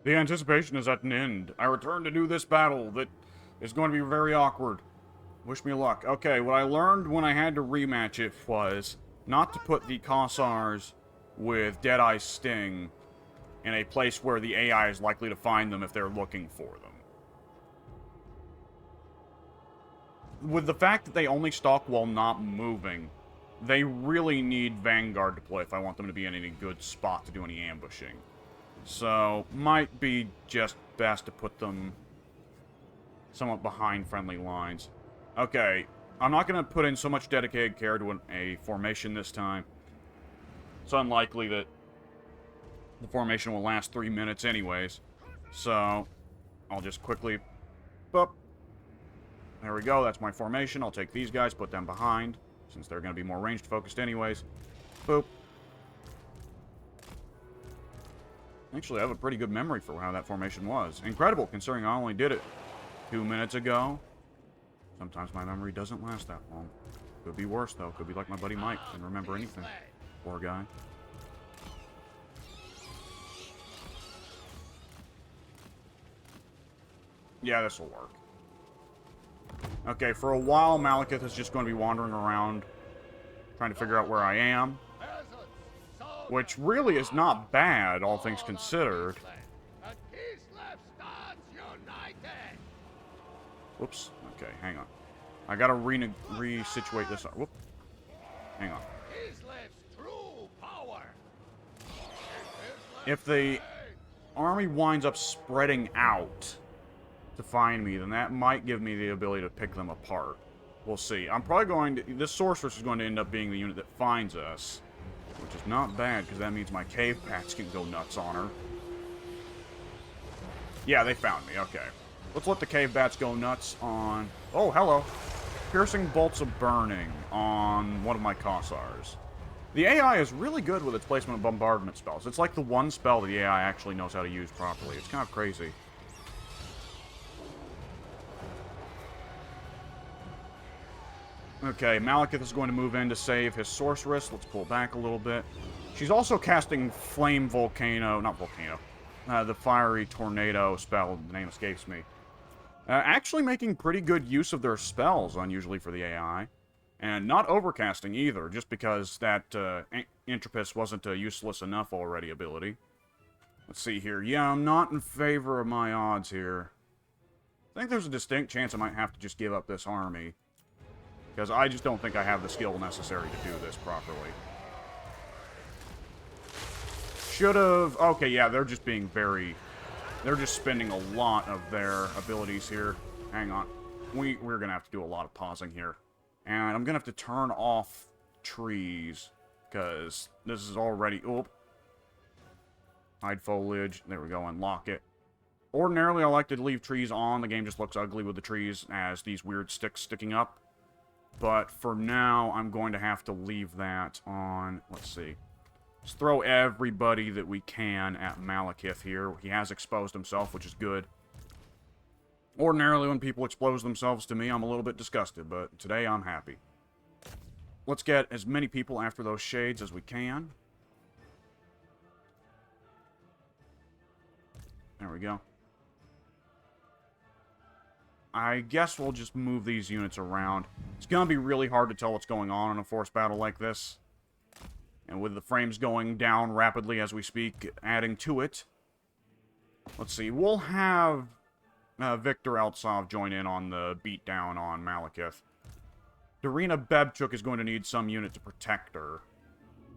The anticipation is at an end. I return to do this battle that is going to be very awkward. Wish me luck. Okay, what I learned when I had to rematch it was not to put the Kossars with Deadeye's Sting in a place where the AI is likely to find them if they're looking for them. With the fact that they only stalk while not moving, they really need Vanguard to play if I want them to be in any good spot to do any ambushing. So, might be just best to put them somewhat behind friendly lines. Okay, I'm not going to put in so much dedicated care to a formation this time. It's unlikely that the formation will last 3 minutes anyways. So, I'll just quickly... Boop. There we go, that's my formation. I'll take these guys, put them behind, since they're going to be more ranged focused anyways. Boop. Actually, I have a pretty good memory for how that formation was. Incredible, considering I only did it 2 minutes ago. Sometimes my memory doesn't last that long. Could be worse, though. Could be like my buddy Mike. Didn't remember anything. Poor guy. Yeah, this will work. Okay, for a while, Malekith is just going to be wandering around, trying to figure out where I am. Which really is not bad, all things considered. Whoops. Okay, hang on. I gotta resituate this. Whoop. Hang on. If the army winds up spreading out to find me, then that might give me the ability to pick them apart. We'll see. I'm probably going to... This sorceress is going to end up being the unit that finds us. Which is not bad, because that means my cave pats can go nuts on her. Yeah, they found me. Okay. Let's let the cave bats go nuts on... Oh, hello. Piercing bolts of burning on one of my Kossars. The AI is really good with its placement of bombardment spells. It's like the one spell that the AI actually knows how to use properly. It's kind of crazy. Okay, Malekith is going to move in to save his sorceress. Let's pull back a little bit. She's also casting Flame Volcano... Not Volcano. The Fiery Tornado spell. The name escapes me. Actually making pretty good use of their spells, unusually for the AI. And not overcasting either, just because that Entropus wasn't a useless enough already ability. Let's see here. Yeah, I'm not in favor of my odds here. I think there's a distinct chance I might have to just give up this army. Because I just don't think I have the skill necessary to do this properly. Should've... Okay, yeah, they're just being very... They're just spending a lot of their abilities here. Hang on. We're going to have to do a lot of pausing here. And I'm going to have to turn off trees. Because this is already... Oop. Hide foliage. There we go, unlock it. Ordinarily, I like to leave trees on. The game just looks ugly with the trees as these weird sticks sticking up. But for now, I'm going to have to leave that on. Let's see. Let's throw everybody that we can at Malekith here. He has exposed himself, which is good. Ordinarily, when people expose themselves to me, I'm a little bit disgusted, but today I'm happy. Let's get as many people after those shades as we can. There we go. I guess we'll just move these units around. It's going to be really hard to tell what's going on in a forced battle like this. And with the frames going down rapidly as we speak, adding to it. Let's see, we'll have Victor Altsov join in on the beatdown on Malekith. Darina Bebchuk is going to need some unit to protect her.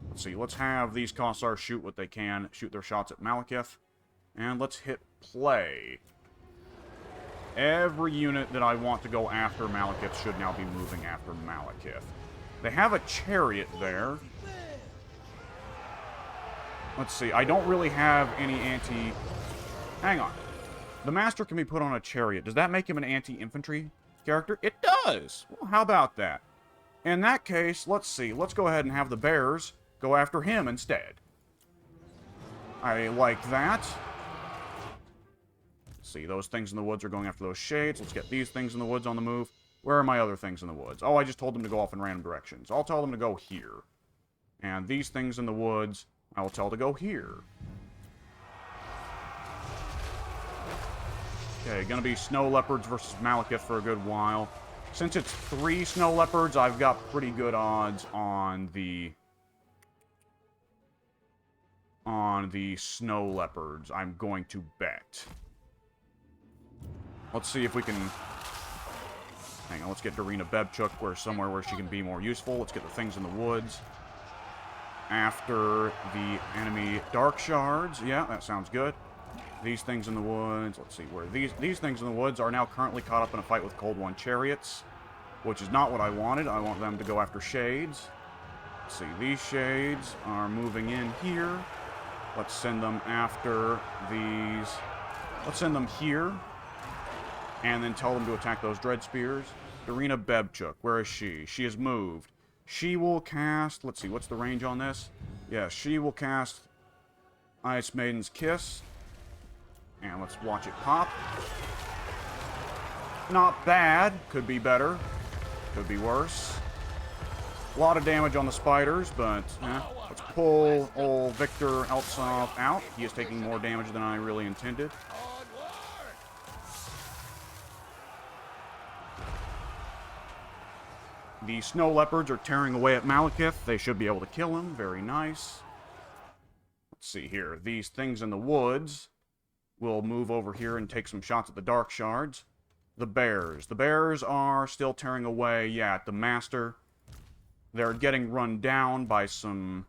Let's see, let's have these Kossars shoot what they can, shoot their shots at Malekith. And let's hit play. Every unit that I want to go after Malekith should now be moving after Malekith. They have a chariot there. Let's see, I don't really have any anti... Hang on. The Master can be put on a chariot. Does that make him an anti-infantry character? It does! Well, how about that? In that case, let's see. Let's go ahead and have the Bears go after him instead. I like that. Let's see, those things in the woods are going after those shades. Let's get these things in the woods on the move. Where are my other things in the woods? Oh, I just told them to go off in random directions. I'll tell them to go here. And these things in the woods, I will tell to go here. Okay, gonna be Snow Leopards versus Malekith for a good while. Since it's 3 Snow Leopards, I've got pretty good odds on the Snow Leopards, I'm going to bet. Let's see if we can... Hang on, let's get Darina Bebchuk somewhere where she can be more useful. Let's get the things in the woods. After the enemy Dark Shards. Yeah, that sounds good. These things in the woods. Let's see where these things in the woods are now currently caught up in a fight with Cold One Chariots, which is not what I wanted. I want them to go after Shades. Let's see, these Shades are moving in here. Let's send them after these. Let's send them here. And then tell them to attack those Dread Spears. Darina Bebchuk, where is she? She has moved. She will cast... Let's see, what's the range on this? Yeah, she will cast Ice Maiden's Kiss. And let's watch it pop. Not bad. Could be better. Could be worse. A lot of damage on the spiders, but let's pull old Victor Eltsov out. He is taking more damage than I really intended. The Snow Leopards are tearing away at Malekith. They should be able to kill him. Very nice. Let's see here. These things in the woods will move over here and take some shots at the Dark Shards. The Bears. The Bears are still tearing away, yeah, at the Master. They're getting run down by some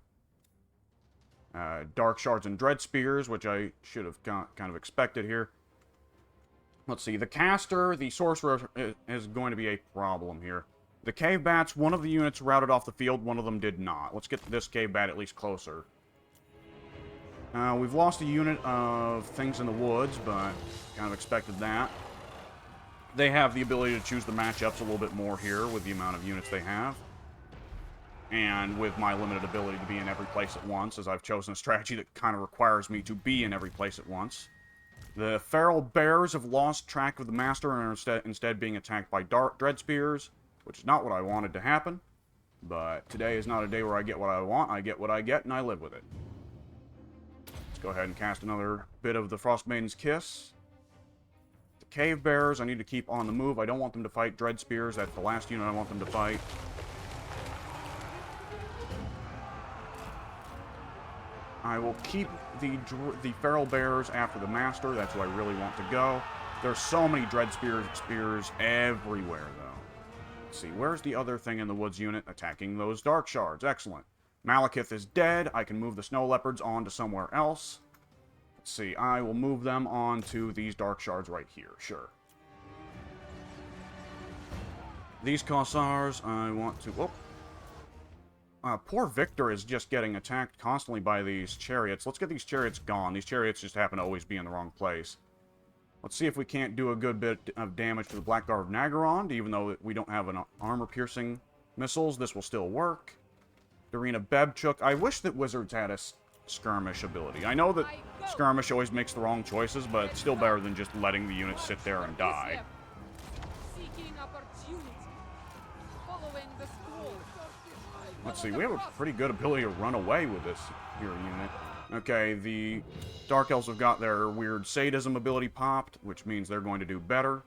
Dark Shards and Dread Spears, which I should have kind of expected here. Let's see. The Caster, the Sorcerer, is going to be a problem here. The Cave Bats, one of the units routed off the field, one of them did not. Let's get this Cave Bat at least closer. We've lost a unit of things in the woods, but kind of expected that. They have the ability to choose the matchups a little bit more here with the amount of units they have. And with my limited ability to be in every place at once, as I've chosen a strategy that kind of requires me to be in every place at once. The Feral Bears have lost track of the Master and are instead being attacked by Dread Spears, which is not what I wanted to happen. But today is not a day where I get what I want. I get what I get, and I live with it. Let's go ahead and cast another bit of the Frost Maiden's Kiss. The Cave Bears, I need to keep on the move. I don't want them to fight Dread Spears. That's the last unit I want them to fight. I will keep the Feral Bears after the Master. That's who I really want to go. There's so many Dread Spears everywhere, though. Let's see, where's the other thing in the woods unit attacking those Dark Shards? Excellent. Malekith is dead. I can move the Snow Leopards on to somewhere else. Let's see, I will move them on to these Dark Shards right here. Sure. These Cossars, I want to... Whoop. Poor Victor is just getting attacked constantly by these chariots. Let's get these chariots gone. These chariots just happen to always be in the wrong place. Let's see if we can't do a good bit of damage to the Black Guard of Naggarond. Even though we don't have an armor-piercing missiles, this will still work. Darina Bebchuk. I wish that Wizards had a skirmish ability. I know that skirmish always makes the wrong choices, but it's still better than just letting the units sit there and die. Let's see, we have a pretty good ability to run away with this here unit. Okay, the Dark Elves have got their weird sadism ability popped, which means they're going to do better.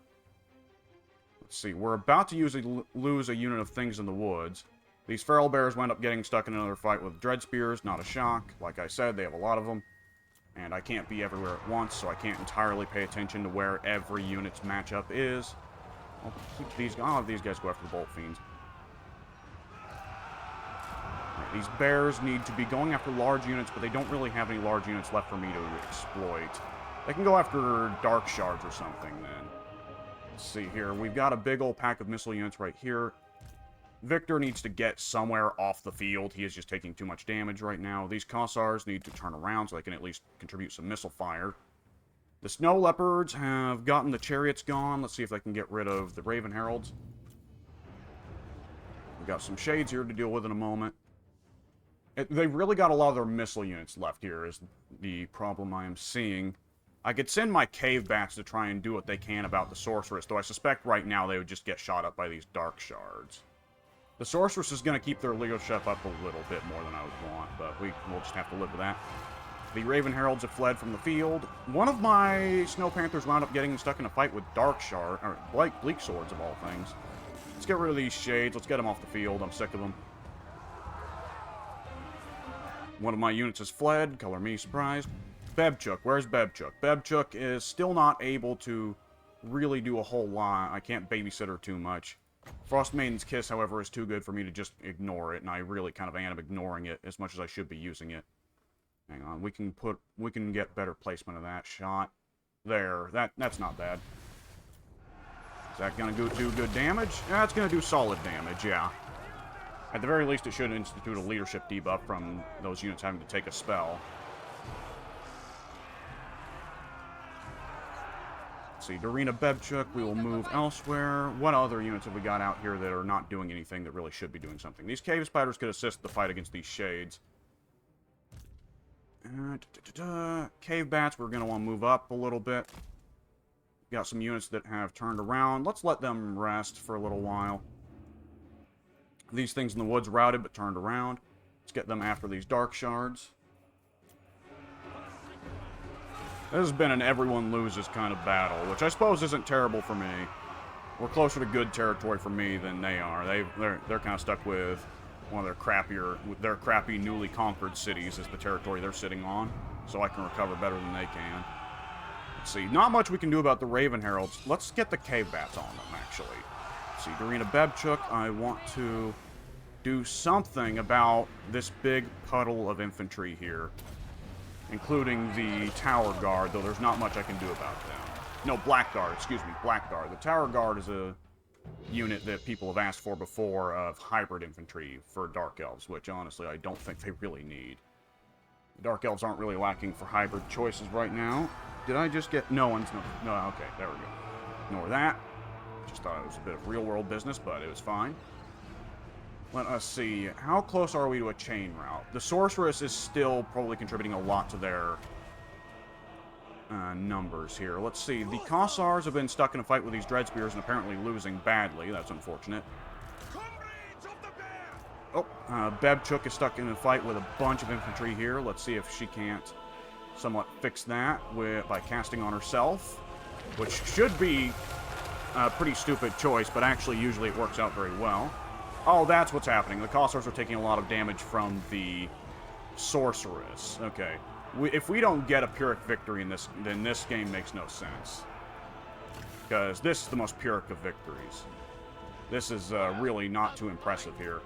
Let's see, we're about to lose a unit of things in the woods. These Feral Bears wind up getting stuck in another fight with Dread Spears, not a shock. Like I said, they have a lot of them. And I can't be everywhere at once, so I can't entirely pay attention to where every unit's matchup is. I'll keep these... I'll have these guys go after the Bolt Fiends. These bears need to be going after large units, but they don't really have any large units left for me to exploit. They can go after Dark Shards or something, then. Let's see here. We've got a big old pack of missile units right here. Victor needs to get somewhere off the field. He is just taking too much damage right now. These Cossars need to turn around so they can at least contribute some missile fire. The Snow Leopards have gotten the chariots gone. Let's see if they can get rid of the Raven Heralds. We've got some Shades here to deal with in a moment. They've really got a lot of their missile units left here, is the problem I am seeing. I could send my Cave Bats to try and do what they can about the Sorceress, though I suspect right now they would just get shot up by these Dark Shards. The Sorceress is going to keep their leadership up a little bit more than I would want, but we'll just have to live with that. The Raven Heralds have fled from the field. One of my Snow Panthers wound up getting stuck in a fight with Dark Shard, or Bleak Swords of all things. Let's get rid of these Shades. Let's get them off the field. I'm sick of them. One of my units has fled. Color me surprised. Bebchuk. Where's Bebchuk? Bebchuk is still not able to really do a whole lot. I can't babysit her too much. Frost Maiden's Kiss, however, is too good for me to just ignore it, and I really kind of am ignoring it as much as I should be using it. Hang on, we can get better placement of that shot. There, that's not bad. Is that gonna do good damage? Yeah, it's gonna do solid damage, yeah. At the very least, it should institute a leadership debuff from those units having to take a spell. Let's see, Dorina Bebchuk, we will move elsewhere. What other units have we got out here that are not doing anything that really should be doing something? These Cave Spiders could assist the fight against these Shades. Cave Bats, we're going to want to move up a little bit. Got some units that have turned around. Let's let them rest for a little while. These things in the woods routed but turned around. Let's get them after these Dark Shards. This has been an everyone loses kind of battle, which I suppose isn't terrible for me. We're closer to good territory for me than they are. They're kind of stuck with one of their crappy newly conquered cities as the territory they're sitting on, so I can recover better than they can. Let's see, not much we can do about the Raven Heralds. Let's get the Cave Bats on them, actually. Let's see, Dorina Bebchuk, I want to do something about this big puddle of infantry here, including the Tower Guard, though there's not much I can do about them. No, Blackguard, excuse me, Blackguard. The Tower Guard is a unit that people have asked for before of hybrid infantry for Dark Elves, which honestly I don't think they really need. The Dark Elves aren't really lacking for hybrid choices right now. Did I just get... No, okay, there we go. Ignore that. Just thought it was a bit of real-world business, but it was fine. Let us see. How close are we to a chain route? The Sorceress is still probably contributing a lot to their numbers here. Let's see. The Kossars have been stuck in a fight with these Dreadspears and apparently losing badly. That's unfortunate. Oh, Bebchuk is stuck in a fight with a bunch of infantry here. Let's see if she can't somewhat fix that by casting on herself, which should be a pretty stupid choice, but actually usually it works out very well. Oh, that's what's happening. The Kossars are taking a lot of damage from the Sorceress. Okay. If we don't get a Pyrrhic victory in this, then this game makes no sense. Because this is the most Pyrrhic of victories. This is really not too impressive here.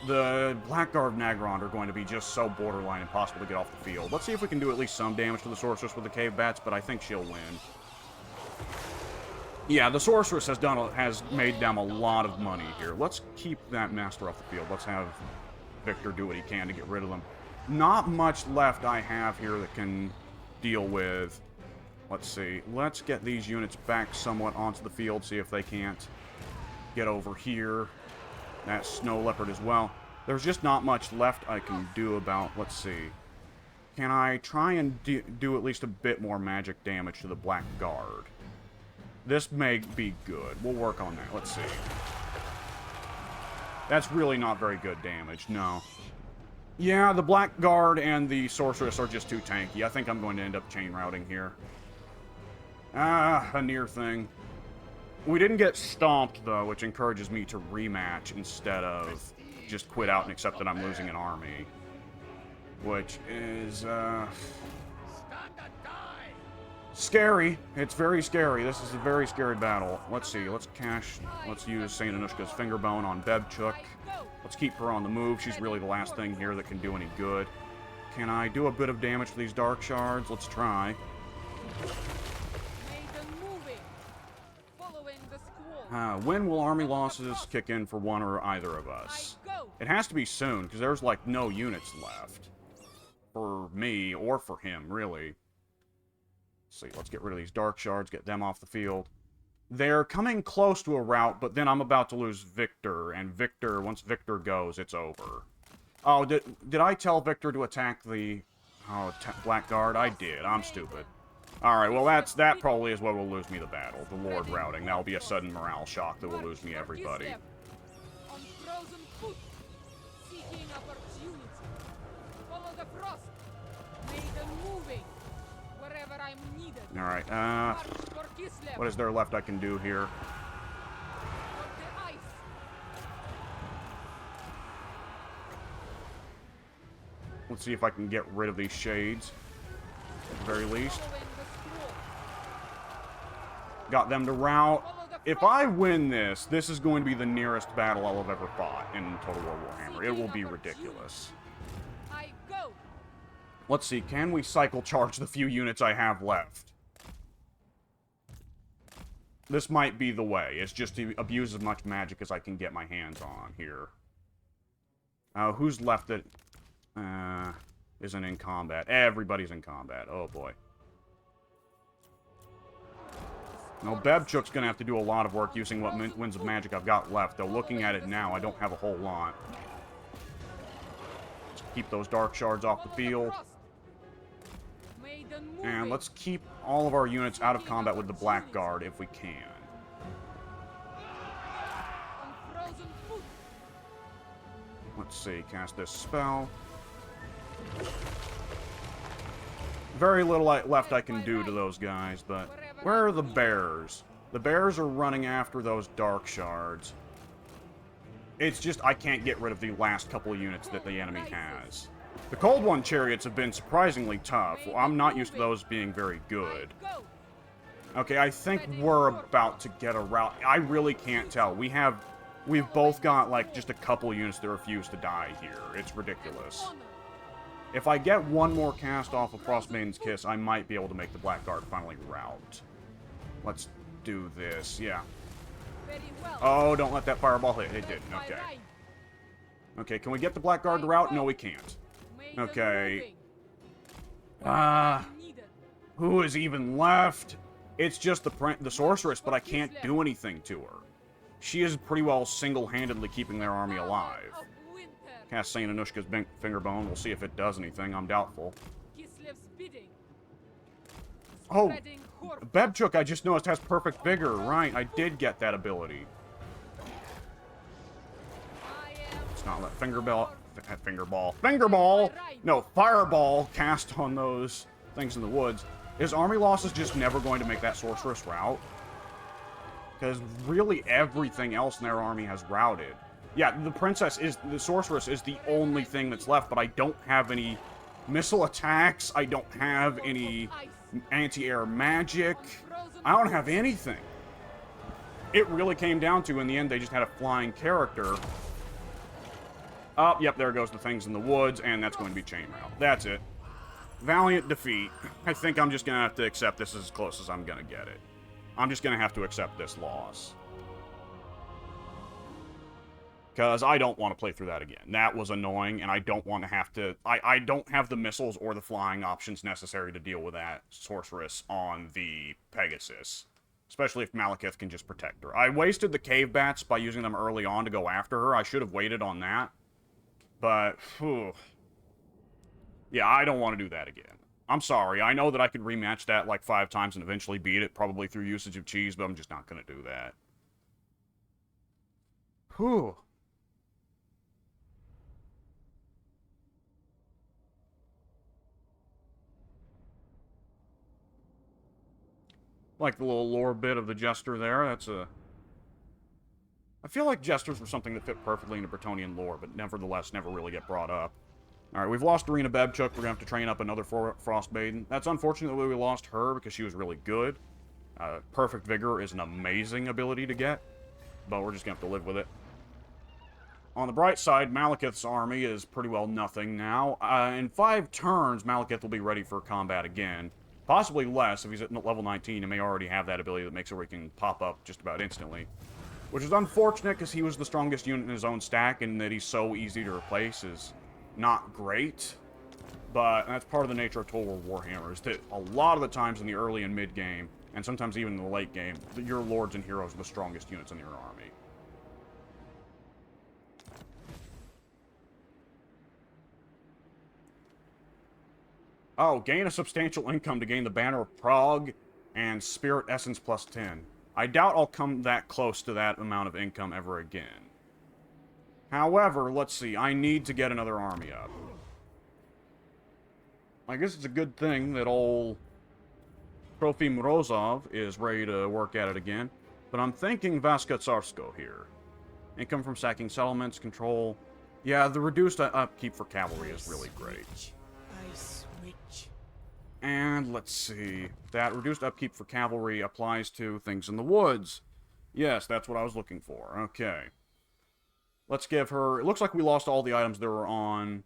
The Blackguard Nagrand are going to be just so borderline impossible to get off the field. Let's see if we can do at least some damage to the Sorceress with the Cave Bats, but I think she'll win. Yeah, the Sorceress has made them a lot of money here. Let's keep that Master off the field. Let's have Victor do what he can to get rid of them. Not much left I have here that can deal with... Let's see. Let's get these units back somewhat onto the field, see if they can't get over here. That Snow Leopard as well. There's just not much left I can do about... Let's see. Can I try and do at least a bit more magic damage to the Black Guard? This may be good. We'll work on that. Let's see. That's really not very good damage, no. Yeah, the Blackguard and the Sorceress are just too tanky. I think I'm going to end up chain routing here. A near thing. We didn't get stomped, though, which encourages me to rematch instead of just quit out and accept that I'm losing an army. Which is, scary. It's very scary. This is a very scary battle. Let's see. Let's use St. Anushka's Fingerbone on Bebchuk. Let's keep her on the move. She's really the last thing here that can do any good. Can I do a bit of damage to these Dark Shards? Let's try. When will army losses kick in for one or either of us? It has to be soon, because there's, like, no units left. For me, or for him, really. Let's see, let's get rid of these Dark Shards, get them off the field. They're coming close to a rout, but then I'm about to lose Victor, and Victor, once Victor goes, it's over. Oh, did I tell Victor to attack the Blackguard? I did. I'm stupid. Alright, well, that probably is what will lose me the battle. The Lord routing. That'll be a sudden morale shock that will lose me everybody. Alright, what is there left I can do here? Let's see if I can get rid of these shades. At the very least. Got them to rout. If I win this, this is going to be the nearest battle I'll have ever fought in Total War Warhammer. It will be ridiculous. Let's see, can we cycle charge the few units I have left? This might be the way. It's just to abuse as much magic as I can get my hands on here. Who's left that isn't in combat? Everybody's in combat. Oh, boy. No, Bebchuk's going to have to do a lot of work using what winds of magic I've got left. Though, looking at it now, I don't have a whole lot. Just keep those dark shards off the field. And let's keep all of our units out of combat with the Blackguard if we can. Let's see, cast this spell. Very little left I can do to those guys, but where are the bears? The bears are running after those dark shards. It's just I can't get rid of the last couple of units that the enemy has. The Cold One chariots have been surprisingly tough. Well, I'm not used to those being very good. Okay, I think we're about to get a rout. I really can't tell. We've both got, like, just a couple units that refuse to die here. It's ridiculous. If I get one more cast off of Frostmaiden's Kiss, I might be able to make the Blackguard finally rout. Let's do this, yeah. Oh, don't let that fireball hit. It didn't, okay. Okay, can we get the Blackguard to rout? No, we can't. Okay. Who is even left? It's just the Sorceress, but I can't do anything to her. She is pretty well single-handedly keeping their army alive. Cast Saint Anushka's Fingerbone. We'll see if it does anything. I'm doubtful. Oh, Bebchuk, I just noticed, has Perfect Vigor. Right, I did get that ability. Let's not let Fingerball... No, Fireball cast on those things in the woods. Is Army Losses just never going to make that Sorceress rout? Because really everything else in their army has routed. Yeah, the Sorceress is the only thing that's left, but I don't have any missile attacks. I don't have any anti-air magic. I don't have anything. It really came down to, in the end, they just had a flying character. Oh, yep, there goes the things in the woods, and that's going to be chain rout. That's it. Valiant defeat. I think I'm just going to have to accept this as close as I'm going to get it. I'm just going to have to accept this loss. Because I don't want to play through that again. That was annoying, and I don't want to have to... I don't have the missiles or the flying options necessary to deal with that Sorceress on the Pegasus. Especially if Malekith can just protect her. I wasted the Cave Bats by using them early on to go after her. I should have waited on that. But, whew. Yeah, I don't want to do that again. I'm sorry. I know that I could rematch that like 5 times and eventually beat it, probably through usage of cheese, but I'm just not going to do that. Whew. Like the little lore bit of the Jester there. That's a... I feel like Jesters were something that fit perfectly into Bretonnian lore, but nevertheless never really get brought up. Alright, we've lost Arena Bebchuk. We're going to have to train up another Frostmaiden. That's unfortunate that we lost her because she was really good. Perfect Vigor is an amazing ability to get, but we're just going to have to live with it. On the bright side, Malekith's army is pretty well nothing now. In 5 turns, Malekith will be ready for combat again. Possibly less. If he's at level 19, he may already have that ability that makes it where he can pop up just about instantly. Which is unfortunate because he was the strongest unit in his own stack, and that he's so easy to replace is not great. But that's part of the nature of Total War Warhammer, is that a lot of the times in the early and mid game, and sometimes even in the late game, your lords and heroes are the strongest units in your army. Oh, gain a substantial income to gain the Banner of Prague and Spirit Essence plus 10. I doubt I'll come that close to that amount of income ever again. However, let's see. I need to get another army up. I guess it's a good thing that old Trophy Morozov is ready to work at it again. But I'm thinking Vaska here. Income from sacking settlements, control. Yeah, the reduced upkeep for cavalry is really great. I switch. And let's see. That reduced upkeep for cavalry applies to things in the woods. Yes, that's what I was looking for. Okay. Let's give her... It looks like we lost all the items that were on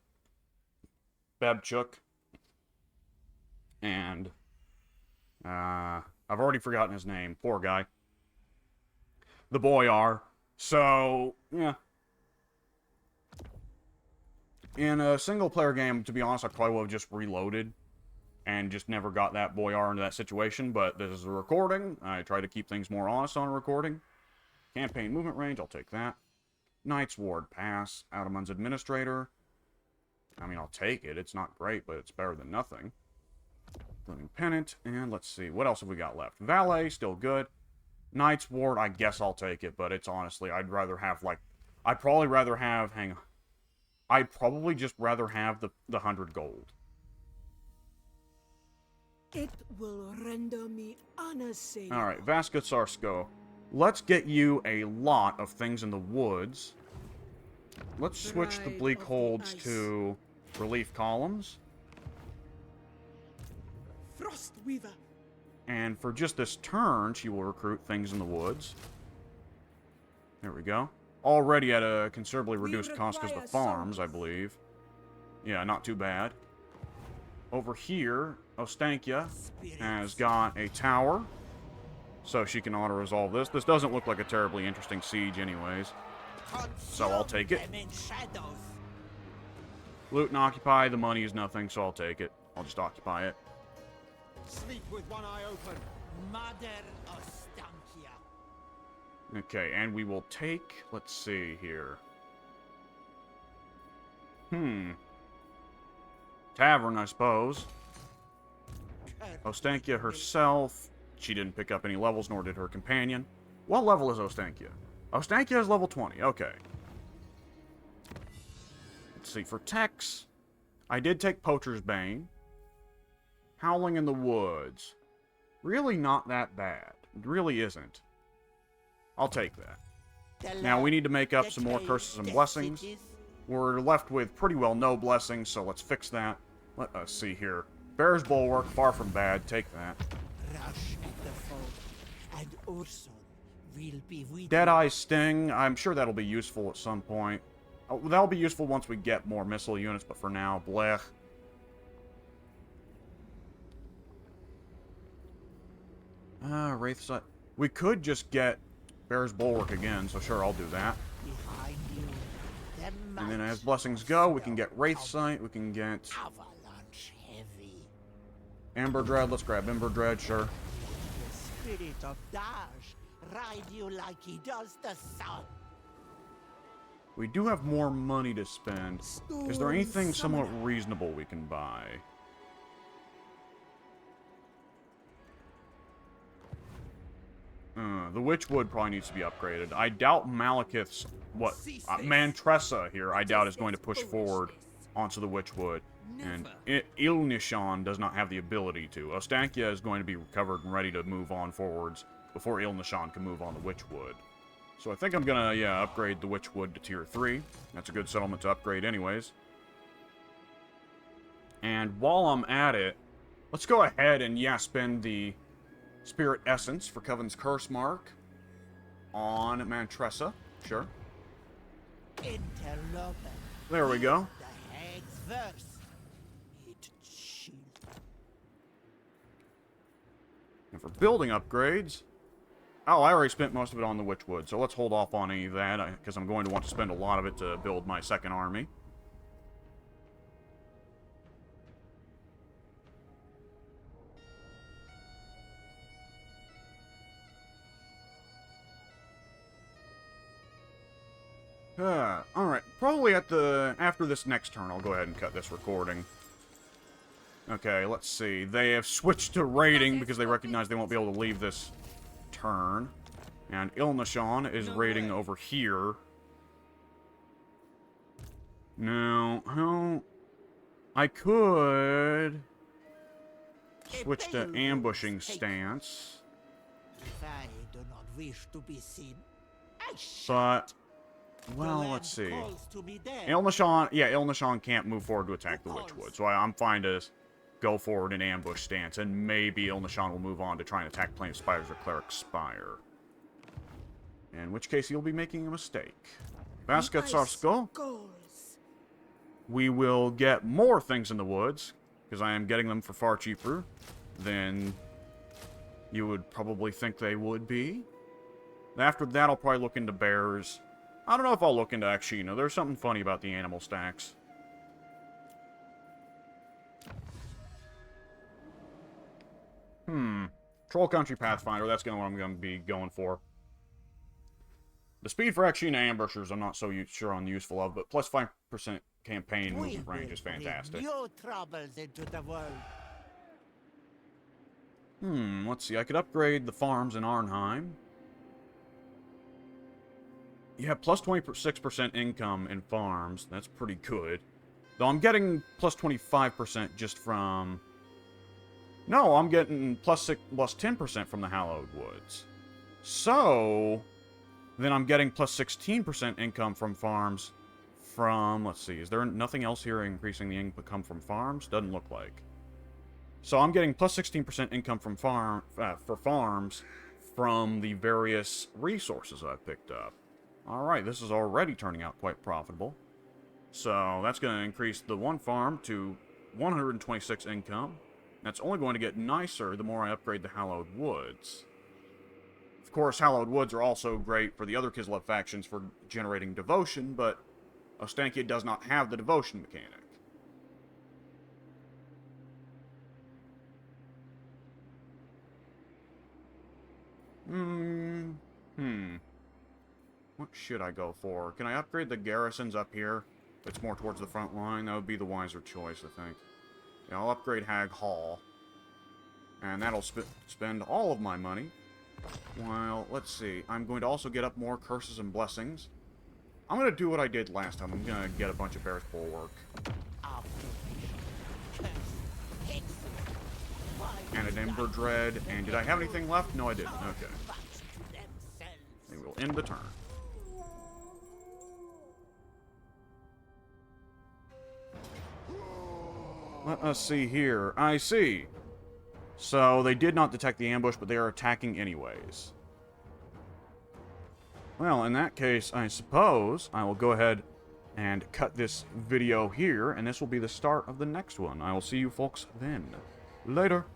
Babchuk. And... I've already forgotten his name. Poor guy. The Boyar. So, yeah. In a single-player game, to be honest, I probably would have just reloaded and just never got that Boyar into that situation, but this is a recording. I try to keep things more honest on a recording. Campaign movement range, I'll take that. Knight's Ward Pass. Ataman's Administrator. I mean, I'll take it. It's not great, but it's better than nothing. Living Pennant, and let's see, what else have we got left? Valet, still good. Knight's Ward, I guess I'll take it, but it's honestly, I'd rather have, like, I'd probably rather have, hang on. I'd probably just rather have the 100 gold. It will render me unassailable. Alright, Vaska Tsarsko. Let's get you a lot of things in the woods. Let's switch the Bleak Holds to relief columns. Frostweaver. And for just this turn, she will recruit things in the woods. There we go. Already at a considerably reduced cost because of the farms, I believe. Yeah, not too bad. Over here, Ostankya has got a tower, so she can auto-resolve this. This doesn't look like a terribly interesting siege anyways, so I'll take it. Loot and occupy, the money is nothing, so I'll take it. I'll just occupy it. Sleep with one eye open. Mother Ostankya. Okay, and we will take, let's see here. Tavern, I suppose. Ostankya herself, she didn't pick up any levels, nor did her companion. What level is Ostankya? Ostankya is level 20, okay. Let's see, for techs, I did take Poacher's Bane. Howling in the Woods. Really not that bad. It really isn't. I'll take that. Now, we need to make up some more curses and blessings. We're left with pretty well no blessings, so let's fix that. Let us see here. Bear's Bulwark, far from bad. Take that. Rush at the foe, and Urson will be with Deadeye's Sting. I'm sure that'll be useful at some point. That'll be useful once we get more missile units, but for now, blech. Wraithsight. We could just get Bear's Bulwark again, so sure, I'll do that. behind you. And then as blessings go, we can get Wraithsight, we can get Avalanche heavy. Ember Dread. Let's grab Ember Dread, sure. The spirit of Dash ride you like he does the sun. We do have more money to spend. Is there anything somewhat reasonable we can buy? The Witchwood probably needs to be upgraded. I doubt Malekith's, Mantressa here, I doubt is going to push forward onto the Witchwood. And Ilnishan does not have the ability to. Ostankya is going to be recovered and ready to move on forwards before Ilnishan can move on the Witchwood. So I think I'm gonna, upgrade the Witchwood to Tier 3. That's a good settlement to upgrade anyways. And while I'm at it, let's go ahead and, spend the Spirit Essence for Coven's Curse Mark on Mantressa. Sure. Interloper. There we go. The hag's verse. It chill. And for building upgrades... Oh, I already spent most of it on the Witchwood, so let's hold off on any of that, because I'm going to want to spend a lot of it to build my second army. Alright, probably after this next turn, I'll go ahead and cut this recording. Okay, let's see. They have switched to raiding because they recognize they won't be able to leave this turn. And Ilnishan is raiding over here. Now, I could switch to ambushing stance. If I do not wish to be seen, I shall. But, well, let's see. Yeah, Ilnashan can't move forward to attack the Witchwood, so I'm fine to go forward in ambush stance, and maybe Ilnashan will move on to try and attack Plane of Spires or Cleric Spire. In which case, he'll be making a mistake. Baskatsarsko. We will get more things in the woods, because I am getting them for far cheaper than you would probably think they would be. After that, I'll probably look into bears. I don't know if I'll look into Akshina. There's something funny about the animal stacks. Troll Country Pathfinder, that's what I'm going to be going for. The speed for Akshina ambushers I'm not so sure on the useful of, but plus 5% campaign movement range is fantastic. New troubles into the world. Let's see. I could upgrade the farms in Arnheim. Yeah, plus 26% income in farms. That's pretty good. Though I'm getting plus 25% just from... No, I'm getting plus 10% from the Hallowed Woods. So... Then I'm getting plus 16% income from farms from... Let's see, is there nothing else here increasing the income from farms? Doesn't look like. So I'm getting plus 16% income from for farms from the various resources I've picked up. Alright, this is already turning out quite profitable. So that's going to increase the one farm to 126 income. That's only going to get nicer the more I upgrade the Hallowed Woods. Of course, Hallowed Woods are also great for the other Kislev factions for generating devotion, but Ostankya does not have the devotion mechanic. What should I go for? Can I upgrade the garrisons up here? It's more towards the front line. That would be the wiser choice, I think. Yeah, I'll upgrade Hag Hall. And that'll spend all of my money. Well, let's see. I'm going to also get up more curses and blessings. I'm going to do what I did last time. I'm going to get a bunch of Bear's Bulwark. And an Ember Dread. And did I have anything left? No, I didn't. Okay. We will end the turn. Let us see here. I see. So, they did not detect the ambush, but they are attacking anyways. Well, in that case, I suppose I will go ahead and cut this video here, and this will be the start of the next one. I will see you folks then. Later.